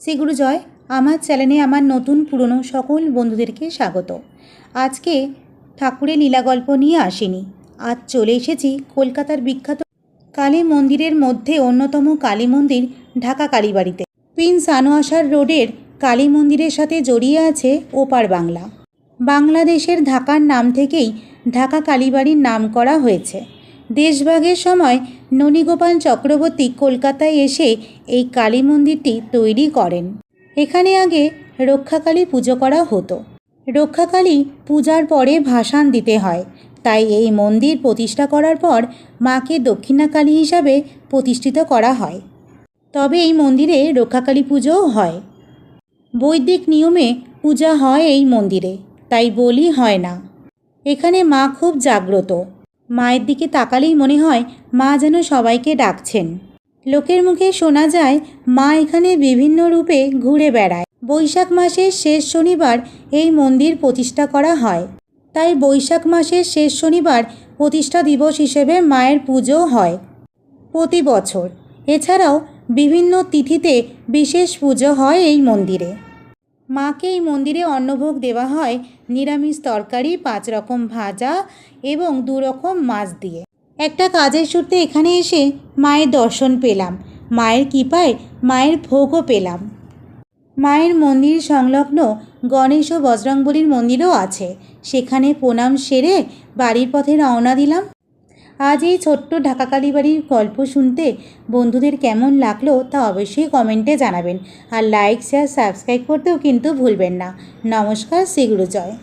শ্রী গুরু জয়। আমার চ্যানেলে আমার নতুন পুরনো সকল বন্ধুদেরকে স্বাগত। আজকে ঠাকুরের লীলা গল্প নিয়ে আসিনি, আজ চলে এসেছি কলকাতার বিখ্যাত কালী মন্দিরের মধ্যে অন্যতম কালী মন্দির ঢাকা কালীবাড়িতে। প্রিন্স আনোয়ার রোডের কালী মন্দিরের সাথে জড়িয়ে আছে ওপার বাংলা। বাংলাদেশের ঢাকার নাম থেকেই ঢাকা কালীবাড়ির নাম করা হয়েছে। দেশভাগের সময় ননীগোপাল চক্রবর্তী কলকাতায় এসে এই কালী মন্দিরটি তৈরি করেন। এখানে আগে রক্ষাকালী পুজো করা হতো। রক্ষাকালী পূজার পরে ভাসান দিতে হয়, তাই এই মন্দির প্রতিষ্ঠা করার পর মাকে দক্ষিণাকালী হিসাবে প্রতিষ্ঠিত করা হয়। তবে এই মন্দিরে রক্ষাকালী পুজোও হয়। বৈদিক নিয়মে পূজা হয় এই মন্দিরে, তাই বলি হয় না। এখানে মা খুব জাগ্রত। মায়ের দিকে তাকালেই মনে হয় মা যেন সবাইকে ডাকছেন। লোকের মুখে শোনা যায় মা এখানে বিভিন্ন রূপে ঘুরে বেড়ায়। বৈশাখ মাসের শেষ শনিবার এই মন্দির প্রতিষ্ঠা করা হয়, তাই বৈশাখ মাসের শেষ শনিবার প্রতিষ্ঠা দিবস হিসেবে মায়ের পুজো হয় প্রতি বছর। এছাড়াও বিভিন্ন তিথিতে বিশেষ পুজো হয় এই মন্দিরে। মাকে এই মন্দিরে অন্নভোগ দেওয়া হয় নিরামিষ তরকারি, 5 রকম ভাজা এবং 2 রকম মাছ দিয়ে। একটা কাজের সূত্রে এখানে এসে মায়ের দর্শন পেলাম, মায়ের কৃপায় মায়ের ভোগও পেলাম। মায়ের মন্দির সংলগ্ন গণেশ ও বজরংবলীর মন্দিরও আছে। সেখানে প্রণাম সেরে বাড়ির পথে রওনা দিলাম। আজ এই ছোট্ট ঢাকা কালীবাড়ির গল্প শুনতে বন্ধুদের কেমন লাগলো তা অবশ্যই কমেন্টে জানাবেন। আর লাইক, শেয়ার, সাবস্ক্রাইব করতেও কিন্তু ভুলবেন না। নমস্কার, শ্রী গুরু জয়।